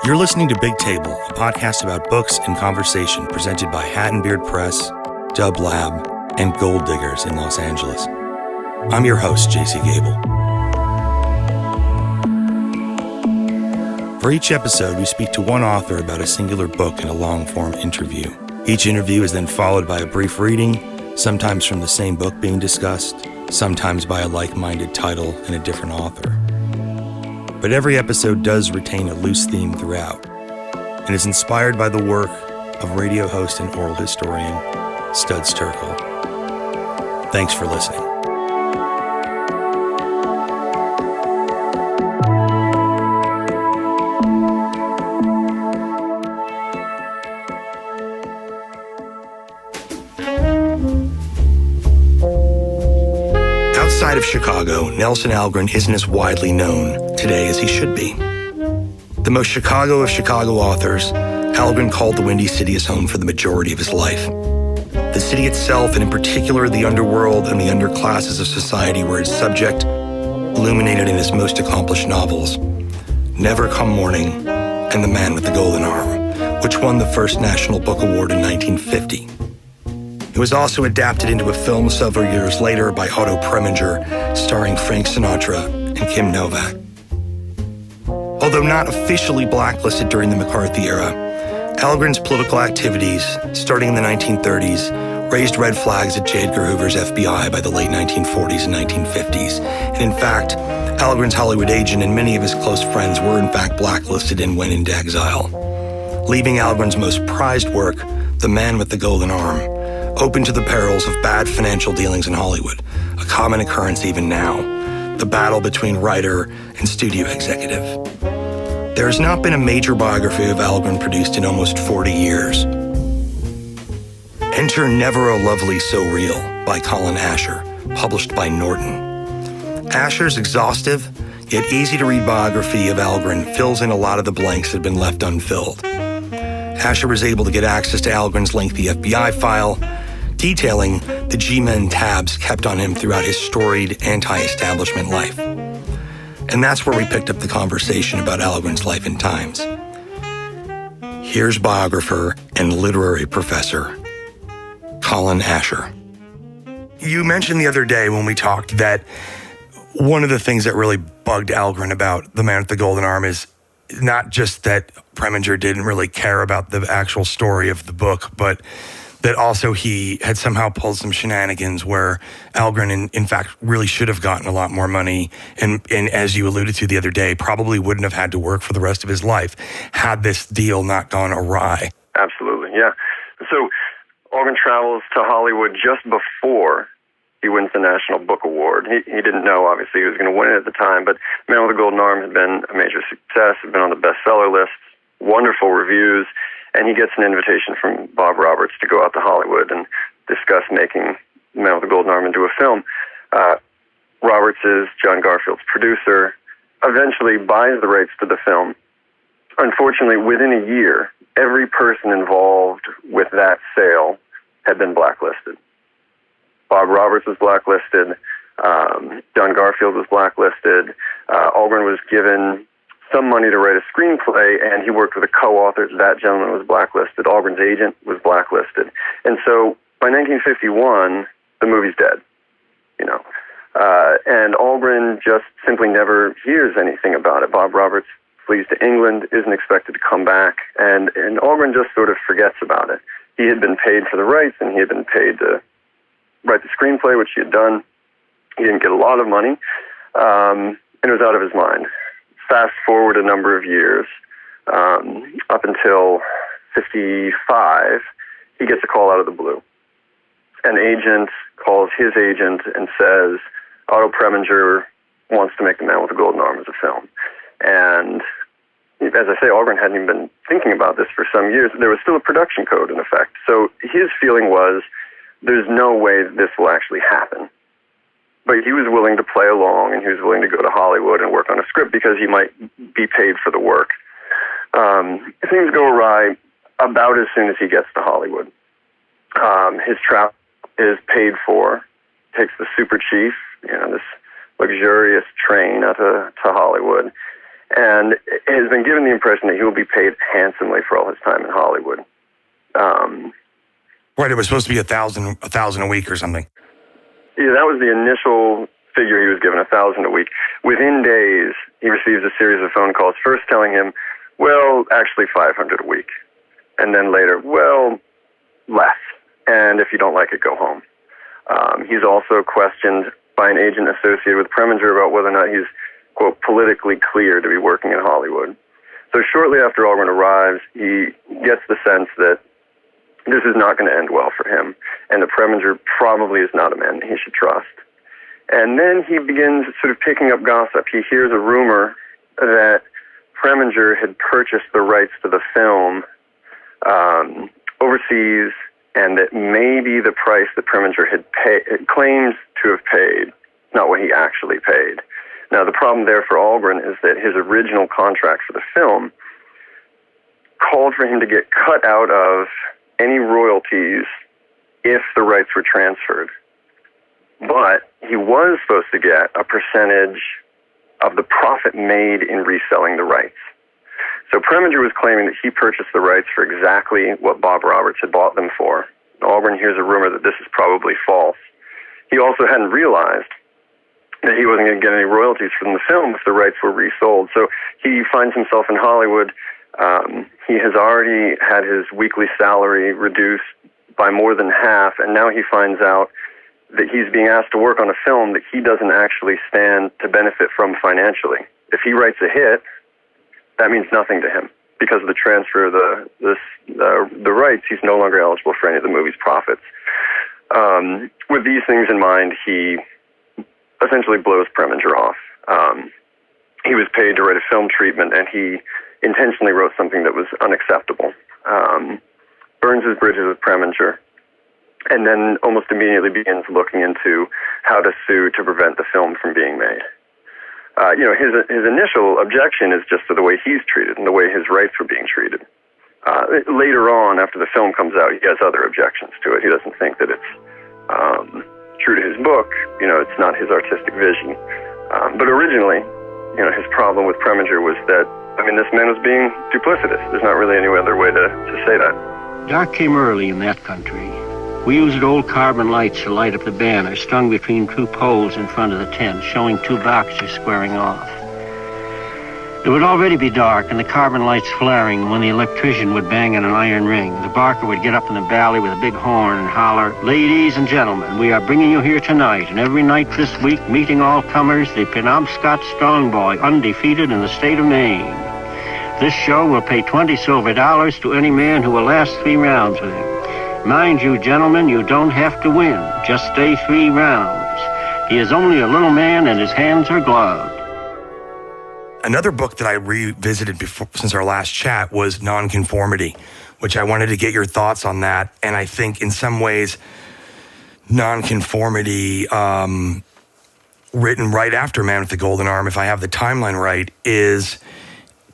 You're listening to Big Table, a podcast about books and conversation presented by Hat and Beard Press, Dub Lab, and Gold Diggers in Los Angeles. I'm your host, JC Gabel. For each episode, we speak to one author about a singular book in a long-form interview. Each interview is then followed by a brief reading, sometimes from the same book being discussed, sometimes by a like-minded title and a different author. But every episode does retain a loose theme throughout, and is inspired by the work of radio host and oral historian Studs Terkel. Thanks for listening. Outside of Chicago, Nelson Algren isn't as widely known today as he should be. The most Chicago of Chicago authors, Algren called the Windy City his home for the majority of his life. The city itself, and in particular the underworld and the underclasses of society, were his subject, illuminated in his most accomplished novels, Never Come Morning and The Man with the Golden Arm, which won the first National Book Award in 1950. It was also adapted into a film several years later by Otto Preminger, starring Frank Sinatra and Kim Novak. Although not officially blacklisted during the McCarthy era, Algren's political activities, starting in the 1930s, raised red flags at J. Edgar Hoover's FBI by the late 1940s and 1950s. And in fact, Algren's Hollywood agent and many of his close friends were in fact blacklisted and went into exile, leaving Algren's most prized work, The Man with the Golden Arm, open to the perils of bad financial dealings in Hollywood, a common occurrence even now, the battle between writer and studio executive. There has not been a major biography of Algren produced in almost 40 years. Enter Never a Lovely So Real by Colin Asher, published by Norton. Asher's exhaustive, yet easy-to-read biography of Algren fills in a lot of the blanks that have been left unfilled. Asher was able to get access to Algren's lengthy FBI file, detailing the G-men tabs kept on him throughout his storied anti-establishment life. And that's where we picked up the conversation about Algren's life and times. Here's biographer and literary professor Colin Asher. You mentioned the other day when we talked that one of the things that really bugged Algren about The Man with the Golden Arm is not just that Preminger didn't really care about the actual story of the book, but that also he had somehow pulled some shenanigans where Algren, in fact, really should have gotten a lot more money. And as you alluded to the other day, probably wouldn't have had to work for the rest of his life had this deal not gone awry. Absolutely, yeah. So Algren travels to Hollywood just before he wins the National Book Award. He didn't know, obviously, he was going to win it at the time, but Man with the Golden Arm had been a major success, had been on the bestseller list, wonderful reviews, and he gets an invitation from Bob Roberts to go out to Hollywood and discuss making Man with the Golden Arm into a film. Roberts is John Garfield's producer, eventually buys the rights to the film. Unfortunately, within a year, every person involved with that sale had been blacklisted. Bob Roberts was blacklisted. John Garfield was blacklisted. Algren was given some money to write a screenplay, and he worked with a co-author. That gentleman was blacklisted. Algren's agent was blacklisted. And so by 1951, the movie's dead, and Algren just simply never hears anything about it. Bob Roberts flees to England, isn't expected to come back, and Algren just sort of forgets about it. He had been paid for the rights, and he had been paid to write the screenplay, which he had done. He didn't get a lot of money, and it was out of his mind. Fast forward a number of years, up until 55, he gets a call out of the blue. An agent calls his agent and says, Otto Preminger wants to make The Man with the Golden Arm as a film. And as I say, Algren hadn't even been thinking about this for some years. There was still a production code in effect. So his feeling was, there's no way this will actually happen. But he was willing to play along, and he was willing to go to Hollywood and work on a script because he might be paid for the work. Things go awry about as soon as he gets to Hollywood. His travel is paid for, takes the Super Chief, this luxurious train out to Hollywood. and has been given the impression that he will be paid handsomely for all his time in Hollywood. Right, it was supposed to be $1,000 a week or something. Yeah, that was the initial figure he was given, $1,000 a week. Within days, he receives a series of phone calls, first telling him, well, actually $500 a week. And then later, well, less. And if you don't like it, go home. He's also questioned by an agent associated with Preminger about whether or not he's, quote, politically clear to be working in Hollywood. So shortly after Algren arrives, he gets the sense that this is not going to end well for him, and that Preminger probably is not a man that he should trust. And then he begins sort of picking up gossip. He hears a rumor that Preminger had purchased the rights to the film overseas, and that maybe the price that Preminger had claims to have paid, not what he actually paid. Now, the problem there for Algren is that his original contract for the film called for him to get cut out of any royalties if the rights were transferred. But he was supposed to get a percentage of the profit made in reselling the rights. So Preminger was claiming that he purchased the rights for exactly what Bob Roberts had bought them for. Algren hears a rumor that this is probably false. He also hadn't realized that he wasn't going to get any royalties from the film if the rights were resold. So he finds himself in Hollywood. He has already had his weekly salary reduced by more than half, and now he finds out that he's being asked to work on a film that he doesn't actually stand to benefit from financially. If he writes a hit, that means nothing to him. Because of the transfer of the rights, he's no longer eligible for any of the movie's profits. With these things in mind, he essentially blows Preminger off. He was paid to write a film treatment, and he intentionally wrote something that was unacceptable. Burns his bridges with Preminger, and then almost immediately begins looking into how to sue to prevent the film from being made. His initial objection is just to the way he's treated and the way his rights were being treated. Later on, after the film comes out, he has other objections to it. He doesn't think that it's true to his book. It's not his artistic vision. But originally, his problem with Preminger was that, this man was being duplicitous. There's not really any other way to say that. Dark came early in that country. We used old carbon lights to light up the banner strung between two poles in front of the tent, showing two boxers squaring off. It would already be dark and the carbon lights flaring when the electrician would bang on an iron ring. The barker would get up in the valley with a big horn and holler, "Ladies and gentlemen, we are bringing you here tonight and every night this week, meeting all comers, the Penobscot Strongboy, undefeated in the state of Maine. This show will pay $20 silver to any man who will last 3 rounds with him. Mind you, gentlemen, you don't have to win. Just stay 3 rounds. He is only a little man and his hands are gloved." Another book that I revisited since our last chat was Nonconformity, which I wanted to get your thoughts on that. And I think in some ways, Nonconformity, written right after Man with the Golden Arm, if I have the timeline right, is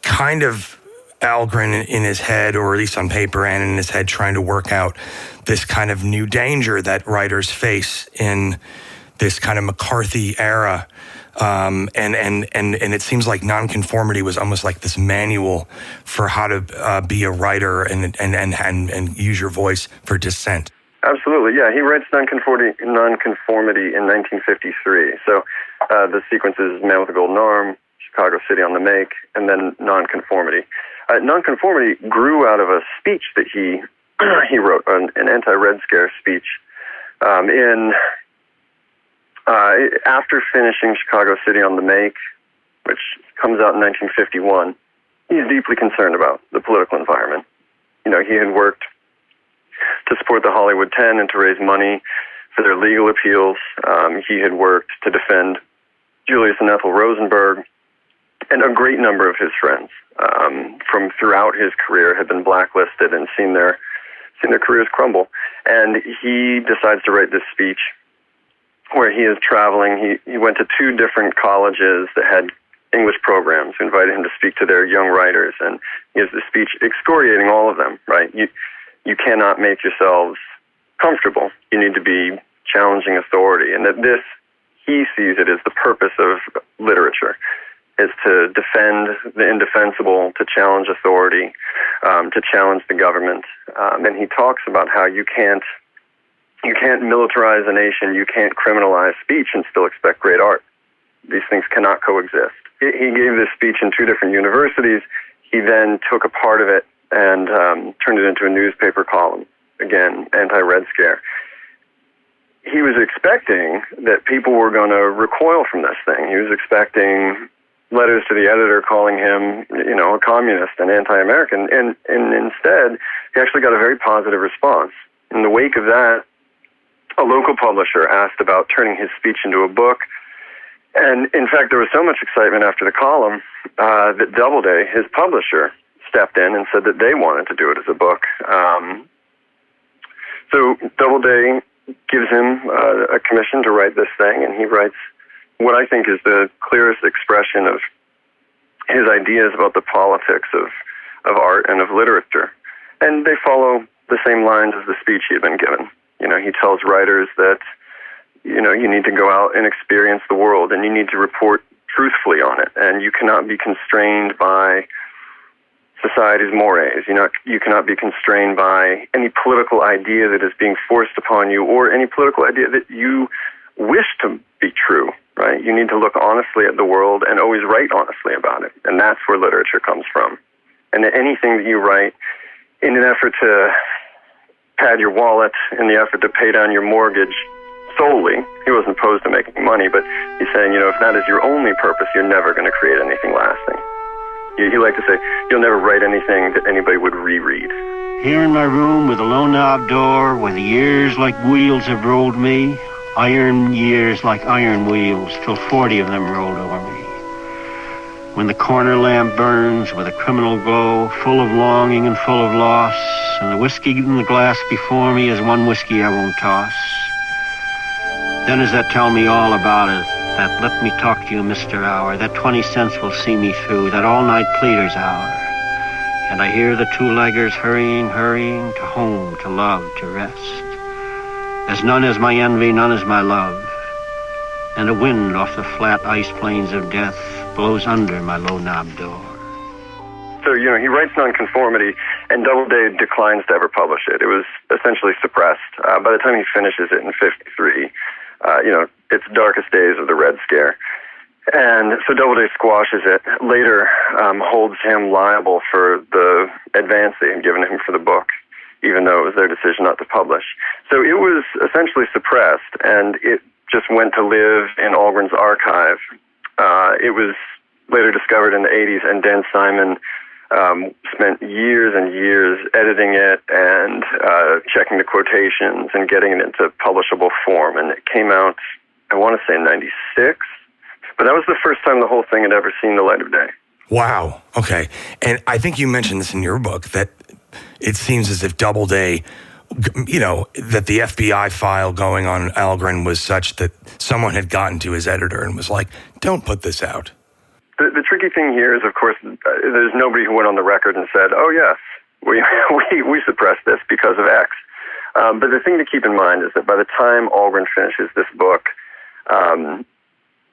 kind of Algren in his head, or at least on paper and in his head, trying to work out this kind of new danger that writers face in this kind of McCarthy era. And it seems like Nonconformity was almost like this manual for how to be a writer and use your voice for dissent. Absolutely, yeah. He writes Nonconformity in 1953. So the sequence is Man with the Golden Arm, Chicago City on the Make, and then Nonconformity. Nonconformity grew out of a speech that he wrote, an anti-Red Scare speech, after finishing Chicago City on the Make, which comes out in 1951. He's deeply concerned about the political environment. He had worked to support the Hollywood 10 and to raise money for their legal appeals. He had worked to defend Julius and Ethel Rosenberg, and a great number of his friends from throughout his career had been blacklisted and seen their careers crumble. And he decides to write this speech where he is traveling. He went to 2 different colleges that had English programs who invited him to speak to their young writers, and he has this speech excoriating all of them, right? You cannot make yourselves comfortable. You need to be challenging authority, and that he sees it as the purpose of literature, is to defend the indefensible, to challenge authority, to challenge the government. And he talks about how you can't militarize a nation, you can't criminalize speech and still expect great art. These things cannot coexist. He gave this speech in 2 different universities. He then took a part of it and turned it into a newspaper column. Again, anti-Red Scare. He was expecting that people were going to recoil from this thing. He was expecting letters to the editor calling him, a communist and anti-American. And instead, he actually got a very positive response. In the wake of that, a local publisher asked about turning his speech into a book. And in fact, there was so much excitement after the column that Doubleday, his publisher, stepped in and said that they wanted to do it as a book. So Doubleday gives him a commission to write this thing, and he writes what I think is the clearest expression of his ideas about the politics of art and of literature. And they follow the same lines as the speech he had been given. He tells writers that, you need to go out and experience the world, and you need to report truthfully on it, and you cannot be constrained by society's mores. You cannot be constrained by any political idea that is being forced upon you, or any political idea that you wish to be true, right? You need to look honestly at the world and always write honestly about it, and that's where literature comes from. And that anything that you write in an effort to pad your wallet, in the effort to pay down your mortgage solely, he wasn't opposed to making money, but he's saying, if that is your only purpose, you're never going to create anything lasting. He liked to say, you'll never write anything that anybody would reread. Here in my room with a low knob door, where the years like wheels have rolled me, iron years like iron wheels, till 40 of them rolled over me. When the corner lamp burns with a criminal glow, full of longing and full of loss, and the whiskey in the glass before me is one whiskey I won't toss. Then as that tell me all about it, that let me talk to you, Mr. Hour, that 20 cents will see me through, that all-night pleader's hour. And I hear the 2-leggers hurrying to home, to love, to rest. As none is my envy, none is my love. And a wind off the flat ice plains of death blows under my low-knob door. So, he writes Nonconformity, and Doubleday declines to ever publish it. It was essentially suppressed. By the time he finishes it in 1953, it's darkest days of the Red Scare. And so Doubleday squashes it, later holds him liable for the advance they had given him for the book, even though it was their decision not to publish. So it was essentially suppressed, and it just went to live in Algren's archive. It was later discovered in the 1980s, and Dan Simon spent years and years editing it and checking the quotations and getting it into publishable form. And it came out, I want to say, in 1996. But that was the first time the whole thing had ever seen the light of day. Wow. Okay. And I think you mentioned this in your book, that it seems as if Doubleday, that the FBI file going on Algren was such that someone had gotten to his editor and was like, don't put this out. The tricky thing here is, of course, there's nobody who went on the record and said, oh, yes, we suppressed this because of X. But the thing to keep in mind is that by the time Algren finishes this book,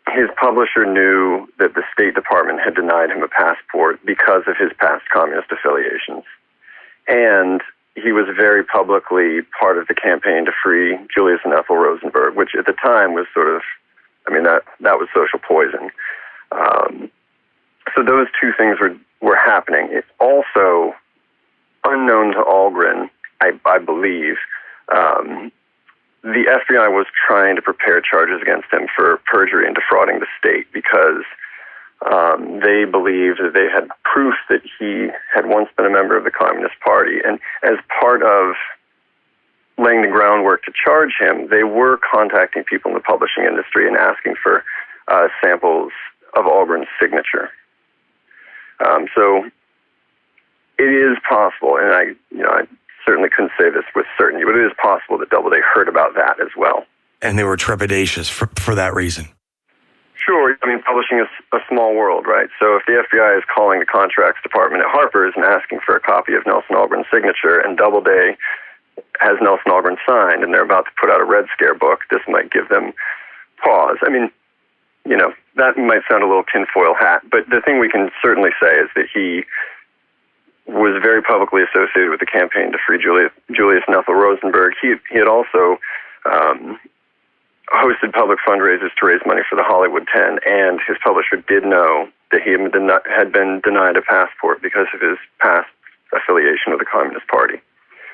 his publisher knew that the State Department had denied him a passport because of his past communist affiliations. And he was very publicly part of the campaign to free Julius and Ethel Rosenberg, which at the time was sort of, that was social poison. So those two things were happening. It's also unknown to Algren, I believe, the FBI was trying to prepare charges against him for perjury and defrauding the state because they believed that they had proof that he had once been a member of the Communist Party. And as part of laying the groundwork to charge him, they were contacting people in the publishing industry and asking for samples of Algren's signature. So it is possible, and I certainly couldn't say this with certainty, but it is possible that Doubleday heard about that as well. And they were trepidatious for that reason. Sure. Publishing is a small world, right? So if the FBI is calling the contracts department at Harper's and asking for a copy of Nelson Algren's signature, and Doubleday has Nelson Algren signed, and they're about to put out a Red Scare book, this might give them pause. that might sound a little tinfoil hat, but the thing we can certainly say is that he was very publicly associated with the campaign to free Julius and Ethel Rosenberg. He had also hosted public fundraisers to raise money for the Hollywood 10, and his publisher did know that he had been denied a passport because of his past affiliation with the Communist Party.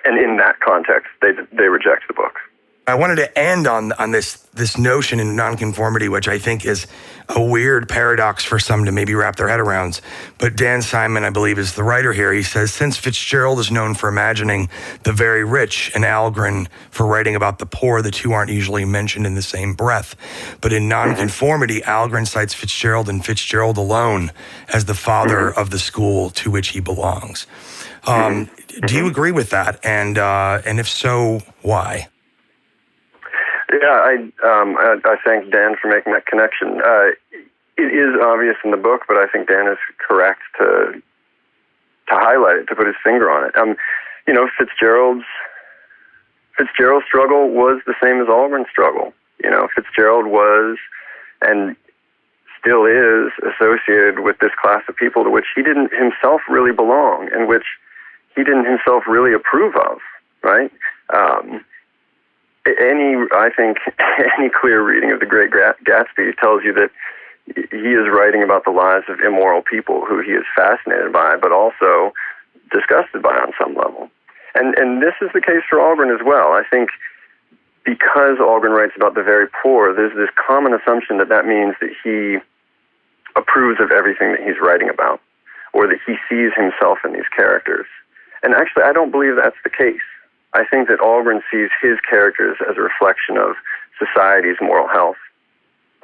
And in that context, they reject the book. I wanted to end on this notion in nonconformity, which I think is a weird paradox for some to maybe wrap their head around. But Dan Simon, I believe, is the writer here. He says, since Fitzgerald is known for imagining the very rich and Algren for writing about the poor, the two aren't usually mentioned in the same breath. But in nonconformity, Algren cites Fitzgerald and Fitzgerald alone as the father of the school to which he belongs. Do you agree with that? And if so, why? Yeah, I thank Dan for making that connection. It is obvious in the book, but I think Dan is correct to highlight it, to put his finger on it. Fitzgerald's struggle was the same as Algren's struggle. Fitzgerald was and still is associated with this class of people to which he didn't himself really belong, and which he didn't himself really approve of, right? I think any clear reading of The Great Gatsby tells you that he is writing about the lives of immoral people who he is fascinated by, but also disgusted by on some level. And this is the case for Algren as well. I think because Algren writes about the very poor, there's this common assumption that means that he approves of everything that he's writing about, or that he sees himself in these characters. And actually, I don't believe that's the case. I think that Algren sees his characters as a reflection of society's moral health,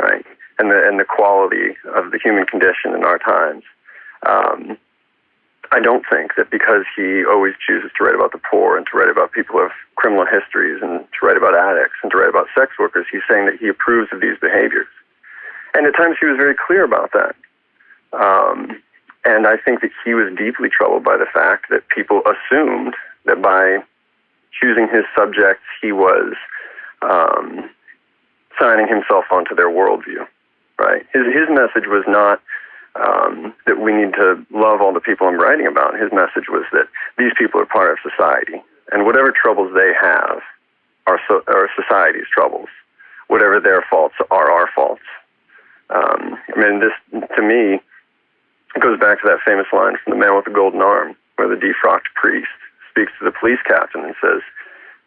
right, and the quality of the human condition in our times. I don't think that because he always chooses to write about the poor and to write about people who have criminal histories and to write about addicts and to write about sex workers, he's saying that he approves of these behaviors. And at times he was very clear about that. And I think that he was deeply troubled by the fact that people assumed that by choosing his subjects, he was signing himself onto their worldview, right? His message was not that we need to love all the people I'm writing about. His message was that these people are part of society, and whatever troubles they have are society's troubles. Whatever their faults are our faults. This, to me, goes back to that famous line from The Man with the Golden Arm, where the defrocked priest speaks to the police captain and says,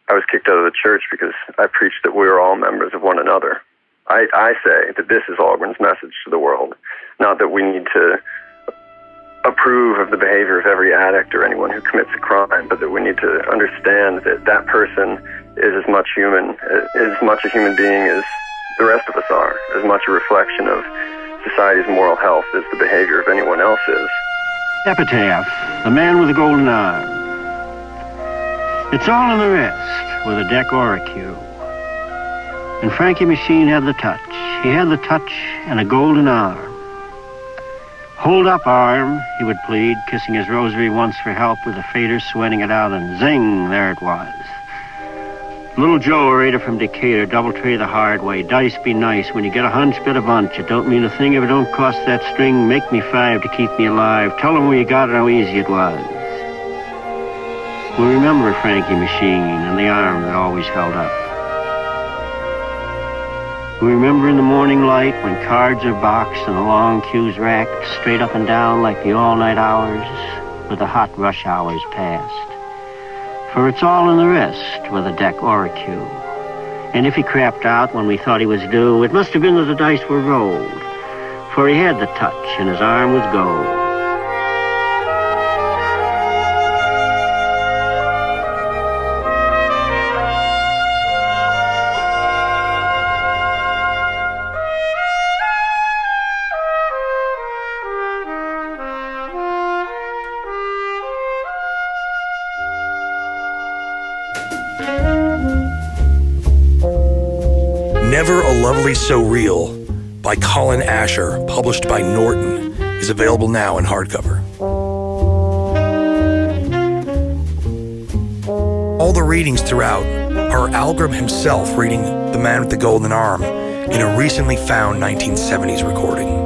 I was kicked out of the church because I preached that we are all members of one another. I say that this is Algren's message to the world, not that we need to approve of the behavior of every addict or anyone who commits a crime, but that we need to understand that that person is as much a human being as the rest of us are, as much a reflection of society's moral health as the behavior of anyone else is. Epitaph, The Man with the Golden Arm. It's all in the wrist, with a deck or a cue. And Frankie Machine had the touch. He had the touch and a golden arm. Hold up, arm, he would plead, kissing his rosary once for help with the fader, sweating it out, and zing, there it was. Little Joe, orator from Decatur, double tray the hard way. Dice be nice. When you get a hunch, bet a bunch. It don't mean a thing if it don't cost that string. Make me 5 to keep me alive. Tell them where you got it, how easy it was. We remember Frankie Machine and the arm that always held up. We remember in the morning light when cards are boxed and the long queues racked straight up and down like the all-night hours with the hot rush hours past. For it's all in the wrist with a deck or a cue. And if he crapped out when we thought he was due, it must have been that the dice were rolled, for he had the touch and his arm was gold. Never a Lovely So Real by Colin Asher, published by Norton, is available now in hardcover. All the readings throughout are Algren himself reading The Man with the Golden Arm in a recently found 1970s recording.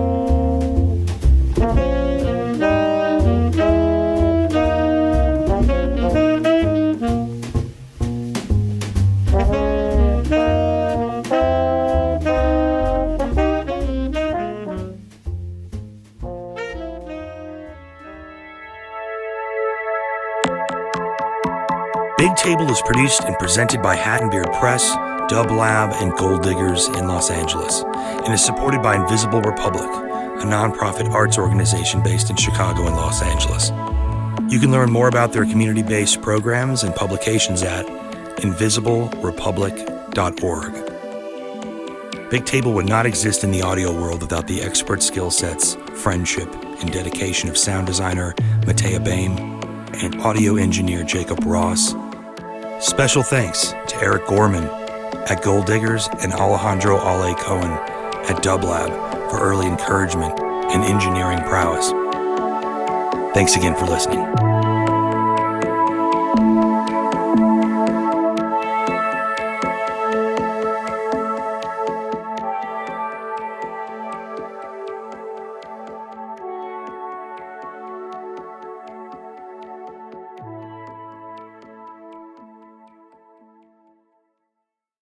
Big Table is produced and presented by Hat and Beard Press, Dub Lab, and Gold Diggers in Los Angeles, and is supported by Invisible Republic, a nonprofit arts organization based in Chicago and Los Angeles. You can learn more about their community-based programs and publications at invisiblerepublic.org. Big Table would not exist in the audio world without the expert skill sets, friendship, and dedication of sound designer Matea Bain and audio engineer Jacob Ross. Special thanks to Eric Gorman at Gold Diggers and Alejandro Ale Cohen at Dub Lab for early encouragement and engineering prowess. Thanks again for listening.